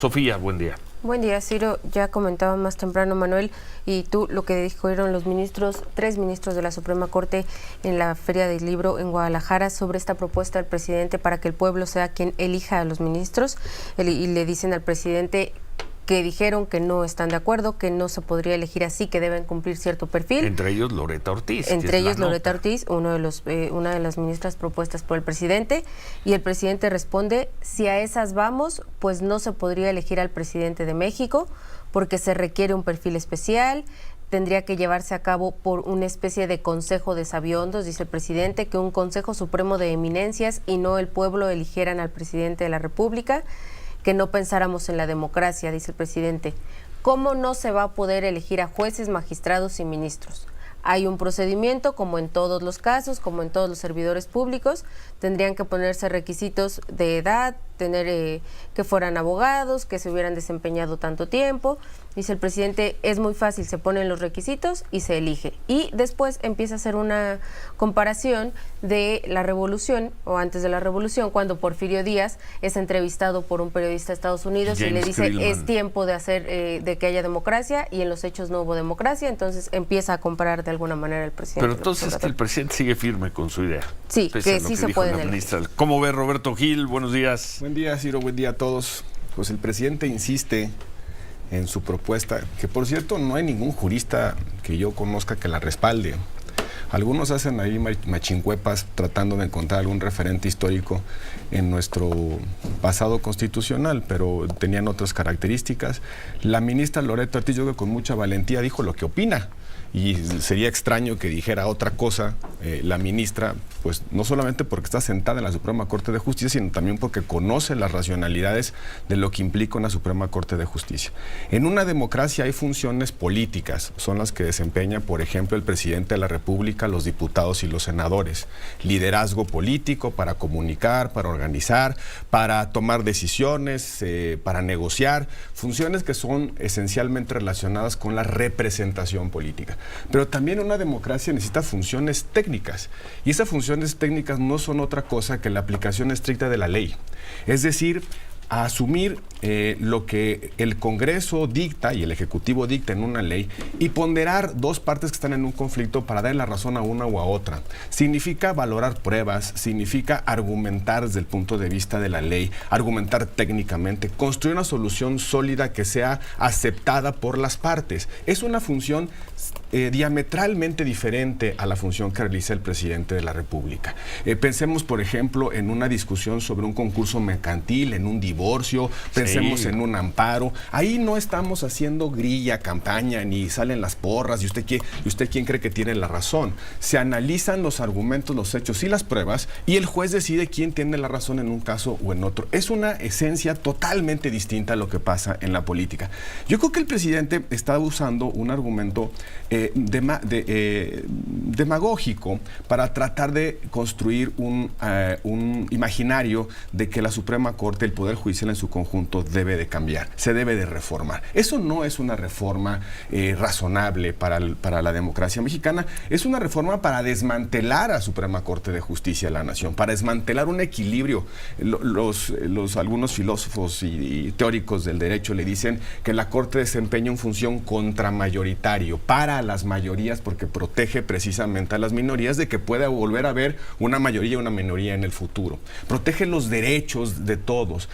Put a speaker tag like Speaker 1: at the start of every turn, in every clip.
Speaker 1: Sofía, buen día.
Speaker 2: Buen día, Ciro. Ya comentaba más temprano Manuel y tú lo que dijeron los ministros, 3 ministros de la Suprema Corte en la Feria del Libro en Guadalajara sobre esta propuesta del presidente para que el pueblo sea quien elija a los ministros y le dicen al presidente que dijeron que no están de acuerdo, que no se podría elegir así, que deben cumplir cierto perfil.
Speaker 1: Entre ellos Loreta Ortiz.
Speaker 2: Entre ellos Loreta Ortiz, una de las ministras propuestas por el presidente, y el presidente responde: si a esas vamos, pues no se podría elegir al presidente de México, porque se requiere un perfil especial, tendría que llevarse a cabo por una especie de consejo de sabiondos, dice el presidente, que un consejo supremo de eminencias y no el pueblo eligieran al presidente de la República, que no pensáramos en la democracia, dice el presidente. ¿Cómo no se va a poder elegir a jueces, magistrados y ministros? Hay un procedimiento, como en todos los casos, como en todos los servidores públicos, tendrían que ponerse requisitos de edad, tener que fueran abogados, que se hubieran desempeñado tanto tiempo. Dice el presidente, es muy fácil, se ponen los requisitos y se elige. Y después empieza a hacer una comparación de la revolución, o antes de la revolución, cuando Porfirio Díaz es entrevistado por un periodista de Estados Unidos y le dice, es tiempo de hacer, de que haya democracia, y en los hechos no hubo democracia. Entonces empieza a comparar de alguna manera el presidente.
Speaker 1: Pero entonces que el presidente sigue firme con su idea.
Speaker 2: Sí, que sí se puede elegir.
Speaker 1: ¿Cómo ve Roberto Gil? Buenos días.
Speaker 3: Buen día, Ciro, buen día a todos. Pues el presidente insiste en su propuesta, que por cierto no hay ningún jurista que yo conozca que la respalde. Algunos hacen ahí machincuepas tratando de encontrar algún referente histórico en nuestro pasado constitucional, pero tenían otras características. La ministra Loreta Ortiz, yo creo que con mucha valentía dijo lo que opina, y sería extraño que dijera otra cosa la ministra, pues no solamente porque está sentada en la Suprema Corte de Justicia, sino también porque conoce las racionalidades de lo que implica una Suprema Corte de Justicia. En una democracia hay funciones políticas, son las que desempeña, por ejemplo, el presidente de la República, los diputados y los senadores. Liderazgo político para comunicar, para organizar, para tomar decisiones, para negociar, funciones que son esencialmente relacionadas con la representación política. Pero también una democracia necesita funciones técnicas, y esas funciones técnicas no son otra cosa que la aplicación estricta de la ley. Es decir, a asumir lo que el Congreso dicta y el Ejecutivo dicta en una ley y ponderar dos partes que están en un conflicto para dar la razón a una o a otra. Significa valorar pruebas, significa argumentar desde el punto de vista de la ley, argumentar técnicamente, construir una solución sólida que sea aceptada por las partes. Es una función diametralmente diferente a la función que realiza el presidente de la República. Pensemos, por ejemplo, en una discusión sobre un concurso mercantil, en un divorcio, pensemos en un amparo. Ahí no estamos haciendo grilla, campaña, ni salen las porras, y usted quién cree que tiene la razón. Se analizan los argumentos, los hechos y las pruebas, y el juez decide quién tiene la razón en un caso o en otro. Es una esencia totalmente distinta a lo que pasa en la política. Yo creo que el presidente está usando un argumento demagógico para tratar de construir un imaginario de que la Suprema Corte, el Poder Judicial en su conjunto, debe de cambiar, se debe de reformar. Eso no es una reforma razonable para la democracia mexicana, es una reforma para desmantelar a la Suprema Corte de Justicia de la Nación, para desmantelar un equilibrio. Algunos filósofos y teóricos del derecho le dicen que la Corte desempeña una función contramayoritario para las mayorías, porque protege precisamente a las minorías de que pueda volver a haber una mayoría o una minoría en el futuro. Protege los derechos de todos,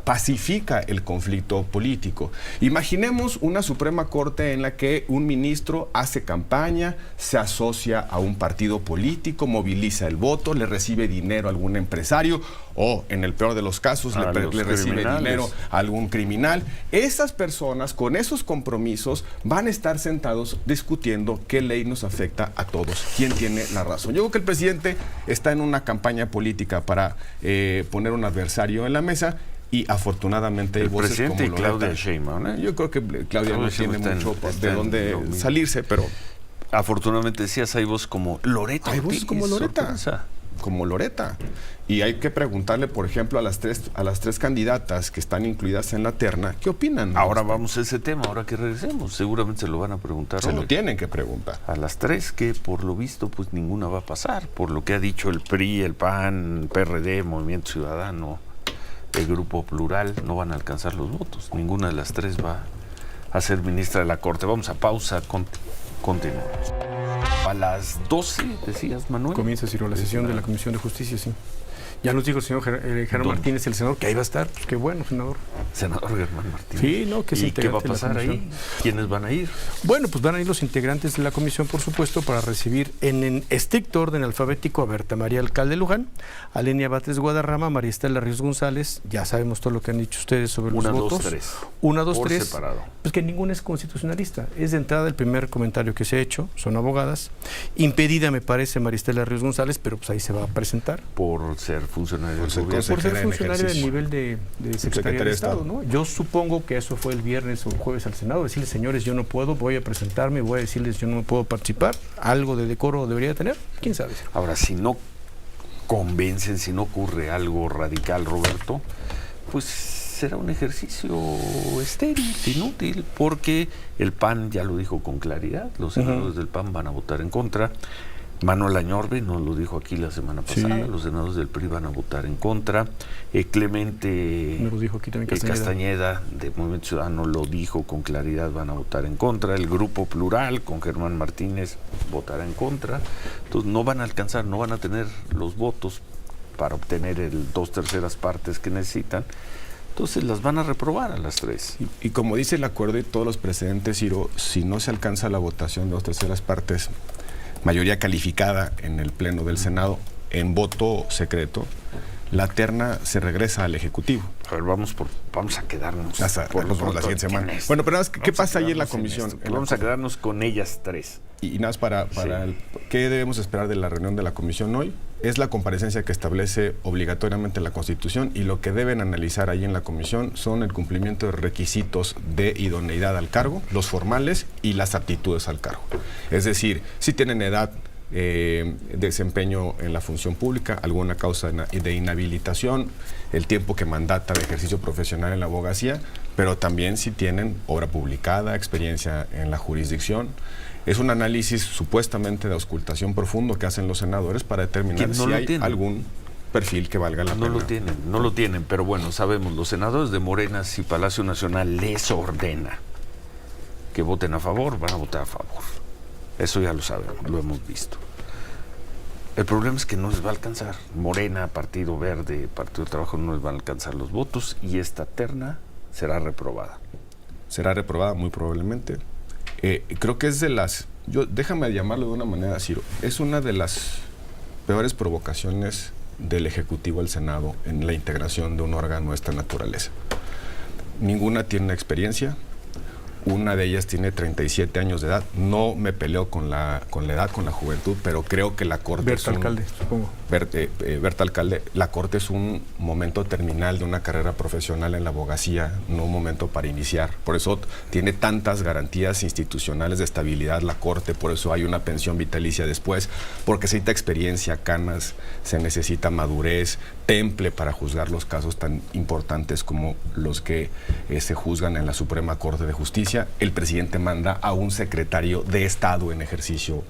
Speaker 3: pacifica el conflicto político. Imaginemos una Suprema Corte en la que un ministro hace campaña, se asocia a un partido político, moviliza el voto, le recibe dinero a algún empresario, o en el peor de los casos le recibe dinero a algún criminal. Esas personas con esos compromisos van a estar sentados discutiendo qué ley nos afecta a todos, quién tiene la razón. Yo creo que el presidente está en una campaña política para poner un adversario en la mesa, y afortunadamente hay voces como Loreta.
Speaker 1: Claudia Sheinbaum,
Speaker 3: Yo creo que Claudia no tiene mucho de dónde salirse, pero
Speaker 1: afortunadamente decías, hay voces como Loreta.
Speaker 3: Hay voces como Loreta. Como Loreta. Y hay que preguntarle, por ejemplo, a las tres candidatas que están incluidas en la terna, ¿qué opinan?
Speaker 1: Ahora vamos a ese tema, ahora que regresemos. Seguramente se lo van a preguntar.
Speaker 3: Se lo tienen que preguntar.
Speaker 1: A las tres, que por lo visto, pues ninguna va a pasar, por lo que ha dicho el PRI, el PAN, PRD, Movimiento Ciudadano. el Grupo Plural no van a alcanzar los votos. Ninguna de las tres va a ser ministra de la Corte. Vamos a pausa, continuamos. A las 12, decías, Manuel.
Speaker 4: Comienza, Ciro, la sesión de la Comisión de Justicia, sí. Ya nos dijo el señor Germán Martínez, el senador, que ahí va a estar. Pues qué bueno, senador.
Speaker 1: Senador Germán Martínez.
Speaker 4: Sí, ¿no? Que es
Speaker 1: ¿Y qué va a
Speaker 4: integrante de la
Speaker 1: pasar ahí?
Speaker 4: comisión.
Speaker 1: ¿Quiénes van a ir?
Speaker 4: Bueno, pues van a ir los integrantes de la comisión, por supuesto, para recibir en estricto orden alfabético a Berta María Alcalde Luján, a Lenia Batres Guadarrama, María Estela Ríos González. Ya sabemos todo lo que han dicho ustedes sobre los votos.
Speaker 1: 1, 2, 3.
Speaker 4: 1, 2,
Speaker 1: Por
Speaker 4: 3.
Speaker 1: separado.
Speaker 4: Pues que ninguna es constitucionalista. Es de entrada el primer comentario que se ha hecho. Son abogadas. Impedida, me parece, María Estela Ríos González, pero pues ahí se va a presentar.
Speaker 1: Por ser funcionario del gobierno.
Speaker 4: Por ser
Speaker 3: Consejera en
Speaker 4: funcionario del
Speaker 3: ejercicio.
Speaker 4: nivel de Secretaría de Estado, ¿no? Yo supongo que eso fue el viernes o el jueves al Senado, decirles, señores, yo no puedo, voy a presentarme, voy a decirles, yo no puedo participar. Algo de decoro debería tener, quién sabe.
Speaker 1: Ahora, si no convencen, si no ocurre algo radical, Roberto, pues será un ejercicio estéril, inútil, porque el PAN ya lo dijo con claridad, los senadores del PAN van a votar en contra. Manuel Añorbe nos lo dijo aquí la semana pasada,
Speaker 4: Sí.
Speaker 1: los senadores del PRI van a votar en contra. Clemente
Speaker 4: Me lo dijo aquí también
Speaker 1: Castañeda de Movimiento Ciudadano lo dijo con claridad, van a votar en contra. El Grupo Plural con Germán Martínez votará en contra. Entonces no van a alcanzar, no van a tener los votos para obtener el 2/3 partes que necesitan. Entonces las van a reprobar a las tres.
Speaker 3: Y como dice el acuerdo y todos los precedentes, Ciro, si no se alcanza la votación de 2/3 partes, mayoría calificada en el Pleno del Senado, en voto secreto, la terna se regresa al Ejecutivo.
Speaker 1: A ver, vamos a quedarnos
Speaker 3: Hasta
Speaker 1: por lo
Speaker 3: por la
Speaker 1: pronto
Speaker 3: siguiente semana.
Speaker 1: en esto.
Speaker 3: Bueno, pero nada más, ¿qué
Speaker 1: Vamos a
Speaker 3: pasa ahí en la
Speaker 1: quedarnos
Speaker 3: comisión?
Speaker 1: esto. Vamos a quedarnos con ellas tres.
Speaker 3: Y nada más para
Speaker 1: Sí.
Speaker 3: ¿qué debemos esperar de la reunión de la comisión hoy? Es la comparecencia que establece obligatoriamente la Constitución, y lo que deben analizar ahí en la comisión son el cumplimiento de requisitos de idoneidad al cargo, los formales y las aptitudes al cargo. Es decir, si tienen edad, desempeño en la función pública, alguna causa de inhabilitación, el tiempo que mandata de ejercicio profesional en la abogacía, pero también si tienen obra publicada, experiencia en la jurisdicción. Es un análisis supuestamente de auscultación profundo que hacen los senadores para determinar
Speaker 1: ¿Quién no
Speaker 3: si
Speaker 1: lo
Speaker 3: hay
Speaker 1: tiene?
Speaker 3: algún perfil que valga la pena.
Speaker 1: No lo tienen, pero bueno, sabemos, los senadores de Morena, si Palacio Nacional les ordena que voten a favor, van a votar a favor. Eso ya lo sabemos, lo hemos visto. El problema es que no les va a alcanzar. Morena, Partido Verde, Partido de Trabajo no les van a alcanzar los votos y esta terna será reprobada.
Speaker 3: Será reprobada muy probablemente. Creo que es de las, déjame llamarlo de una manera, Ciro, es una de las peores provocaciones del Ejecutivo al Senado en la integración de un órgano de esta naturaleza. Ninguna tiene experiencia. Una de ellas tiene 37 años de edad. No me peleo con la edad, con la juventud, pero creo que la Corte
Speaker 4: Berta Alcalde, supongo.
Speaker 3: Berta Alcalde, la Corte es un momento terminal de una carrera profesional en la abogacía, no un momento para iniciar. Por eso tiene tantas garantías institucionales de estabilidad la Corte, por eso hay una pensión vitalicia después, porque se necesita experiencia, canas, se necesita madurez, temple para juzgar los casos tan importantes como los que se juzgan en la Suprema Corte de Justicia. El presidente manda a un secretario de Estado en ejercicio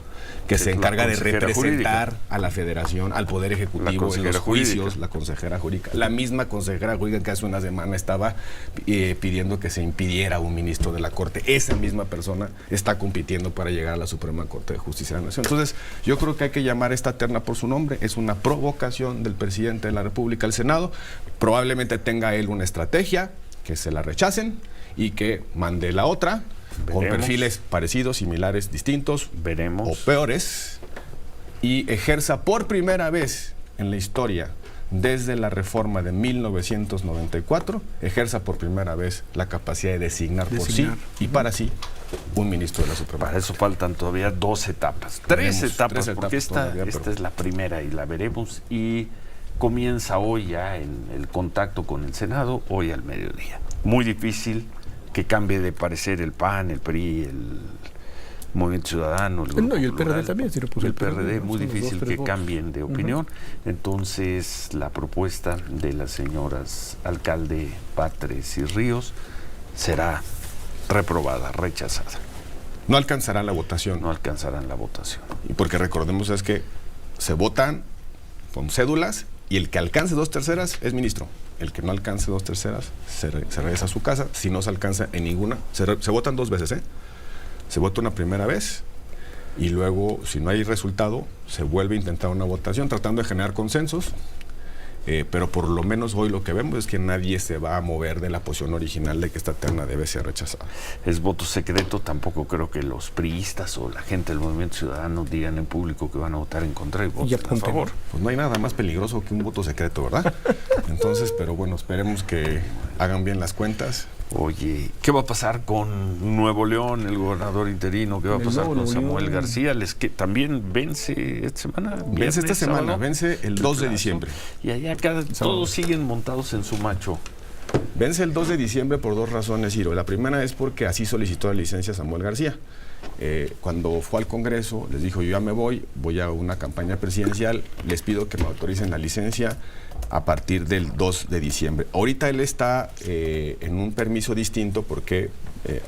Speaker 3: que se encarga de representar a la Federación, al Poder Ejecutivo en los juicios, la consejera jurídica. La misma consejera jurídica que hace una semana estaba pidiendo que se impidiera a un ministro de la Corte. Esa misma persona está compitiendo para llegar a la Suprema Corte de Justicia de la Nación. Entonces, yo creo que hay que llamar a esta terna por su nombre. Es una provocación del presidente de la República al Senado. Probablemente tenga él una estrategia, que se la rechacen y que mande la otra. Con perfiles parecidos, similares, distintos,
Speaker 1: veremos,
Speaker 3: o peores, y ejerza por primera vez en la historia, desde la reforma de 1994, ejerza por primera vez la capacidad de designar por sí y para sí un ministro de la Suprema.
Speaker 1: Para eso faltan todavía 2 etapas, tres etapas, porque esta es la primera y la veremos, y comienza hoy ya en el contacto con el Senado, hoy al mediodía. Muy difícil que cambie de parecer el PAN, el PRI, el Movimiento Ciudadano, el Grupo
Speaker 4: y el PRD
Speaker 1: Plural,
Speaker 4: también,
Speaker 1: el PRD, muy
Speaker 4: son los
Speaker 1: difícil
Speaker 4: 2, 3
Speaker 1: que
Speaker 4: votos.
Speaker 1: cambien de opinión. Entonces, la propuesta de las señoras Alcalde, Batres y Ríos será reprobada, rechazada.
Speaker 3: No alcanzará la votación.
Speaker 1: No alcanzarán la votación.
Speaker 3: Y porque recordemos es que se votan con cédulas y el que alcance 2/3 es ministro. el que no alcance 2/3, se regresa a su casa. Si no se alcanza en ninguna, se votan 2 veces, se vota una primera vez y luego, si no hay resultado, se vuelve a intentar una votación tratando de generar consensos. Pero por lo menos hoy lo que vemos es que nadie se va a mover de la posición original de que esta terna debe ser rechazada.
Speaker 1: Es voto secreto, tampoco creo que los priistas o la gente del Movimiento Ciudadano digan en público que van a votar en contra y voten a favor.
Speaker 3: Pues no hay nada más peligroso que un voto secreto, ¿verdad? Entonces, pero bueno, esperemos que hagan bien las cuentas.
Speaker 1: Oye, ¿qué va a pasar con Nuevo León, el gobernador interino? ¿Qué va a pasar con Samuel García? Que también vence esta semana.
Speaker 3: Vence esta semana, vence el 2 de diciembre.
Speaker 1: Y allá todos siguen montados en su macho.
Speaker 3: Vence el 2 de diciembre por 2 razones, Ciro. La primera es porque así solicitó la licencia Samuel García. Cuando fue al Congreso, les dijo, yo ya me voy a una campaña presidencial, les pido que me autoricen la licencia a partir del 2 de diciembre. Ahorita él está en un permiso distinto porque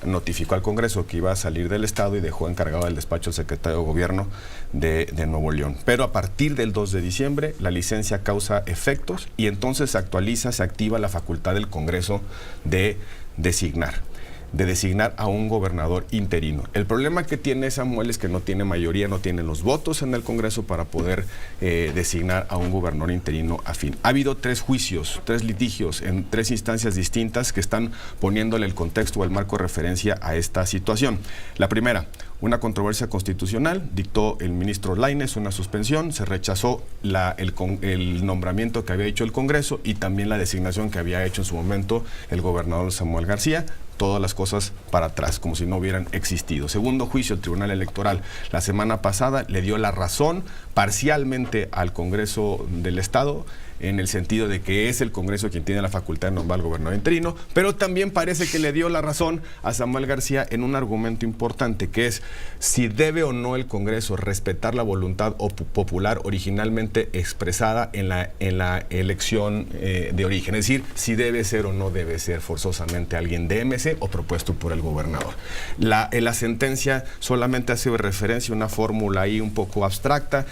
Speaker 3: notificó al Congreso que iba a salir del Estado y dejó encargado del despacho al secretario de Gobierno de Nuevo León. Pero a partir del 2 de diciembre la licencia causa efectos y entonces se actualiza, se activa la facultad del Congreso de designar a un gobernador interino. El problema que tiene Samuel es que no tiene mayoría, no tiene los votos en el Congreso para poder designar a un gobernador interino afín. Ha habido 3 juicios, 3 litigios en 3 instancias distintas que están poniéndole el contexto o el marco de referencia a esta situación. La primera, una controversia constitucional, dictó el ministro Lainez una suspensión, se rechazó el nombramiento que había hecho el Congreso y también la designación que había hecho en su momento el gobernador Samuel García. Todas las cosas para atrás, como si no hubieran existido. Segundo juicio, el Tribunal Electoral la semana pasada le dio la razón parcialmente al Congreso del Estado, en el sentido de que es el Congreso quien tiene la facultad de nombrar al gobernador interino, pero también parece que le dio la razón a Samuel García en un argumento importante, que es si debe o no el Congreso respetar la voluntad popular originalmente expresada en la elección de origen, es decir, si debe ser o no debe ser forzosamente alguien de MC o propuesto por el gobernador. La sentencia solamente hace referencia a una fórmula ahí un poco abstracta,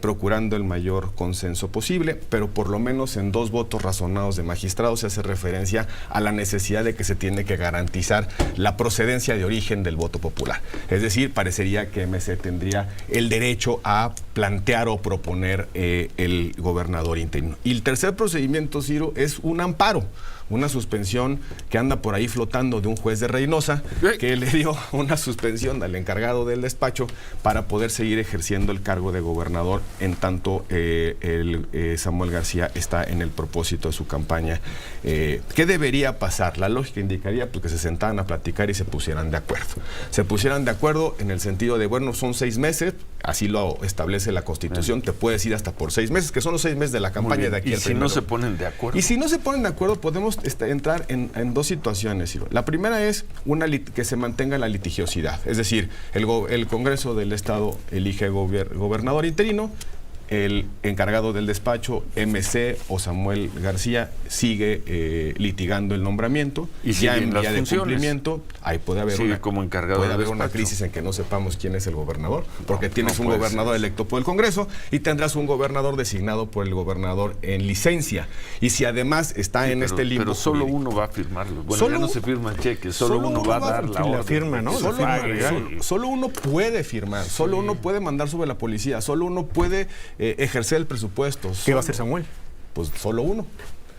Speaker 3: procurando el mayor consenso posible, pero por lo menos en 2 votos razonados de magistrados se hace referencia a la necesidad de que se tiene que garantizar la procedencia de origen del voto popular. Es decir, parecería que MC tendría el derecho a plantear o proponer el gobernador interino. Y el tercer procedimiento, Ciro, es un amparo, una suspensión que anda por ahí flotando de un juez de Reynosa, que le dio una suspensión al encargado del despacho para poder seguir ejerciendo el cargo de gobernador en tanto Samuel García está en el propósito de su campaña. ¿Qué debería pasar? La lógica indicaría pues, que se sentaran a platicar y se pusieran de acuerdo. Se pusieran de acuerdo en el sentido de, bueno, son 6 meses, así lo establece la Constitución, te puedes ir hasta por 6 meses, que son los 6 meses de la campaña de aquí al primero.
Speaker 1: ¿Y si no se ponen de acuerdo?
Speaker 3: Y si no se ponen de acuerdo, podemos entrar en 2 situaciones, Ciro. La primera es que se mantenga la litigiosidad, es decir, el Congreso del Estado elige gobernador interino, el encargado del despacho, MC o Samuel García, sigue litigando el nombramiento y ya en vía de cumplimiento ahí puede haber una crisis en que no sepamos quién es el gobernador, porque tienes un gobernador electo por el Congreso y tendrás un gobernador designado por el gobernador en licencia. Y si además está en este limbo,
Speaker 1: pero solo uno va a firmarlo. Bueno, ya no se firman cheques, solo uno va a dar la orden.
Speaker 4: Firma, ¿no?
Speaker 3: Solo uno puede firmar, solo uno puede mandar sobre la policía, solo uno puede ejercer el presupuesto.
Speaker 4: ¿Qué va a hacer Samuel?
Speaker 3: Pues solo uno.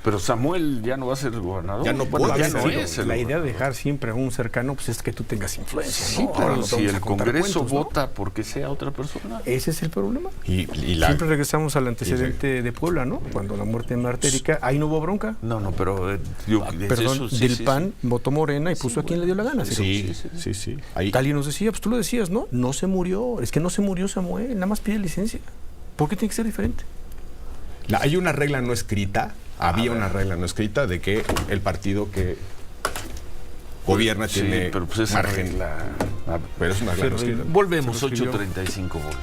Speaker 1: Pero Samuel ya no va a ser el gobernador.
Speaker 3: Ya no puede ser.
Speaker 4: La idea de dejar siempre a un cercano pues es que tú tengas influencia.
Speaker 1: Sí,
Speaker 4: ¿no?
Speaker 1: pero si el Congreso vota porque sea otra persona.
Speaker 4: Ese es el problema. Siempre regresamos al antecedente de Puebla, ¿no? Cuando la muerte de Marta Erika, ahí no hubo bronca.
Speaker 1: No, pero...
Speaker 4: del PAN votó Morena y puso a quien le dio la gana.
Speaker 3: Sí.
Speaker 4: Alguien nos decía, pues tú lo decías, ¿no? No se murió. Es que no se murió Samuel, nada más pide licencia. ¿Por qué tiene que ser diferente?
Speaker 3: Hay una regla no escrita, una regla no escrita de que el partido que gobierna tiene
Speaker 1: pero pues esa
Speaker 3: margen.
Speaker 1: Regla...
Speaker 3: Pero es una regla no escrita.
Speaker 1: Volvemos, 8:35 bolas.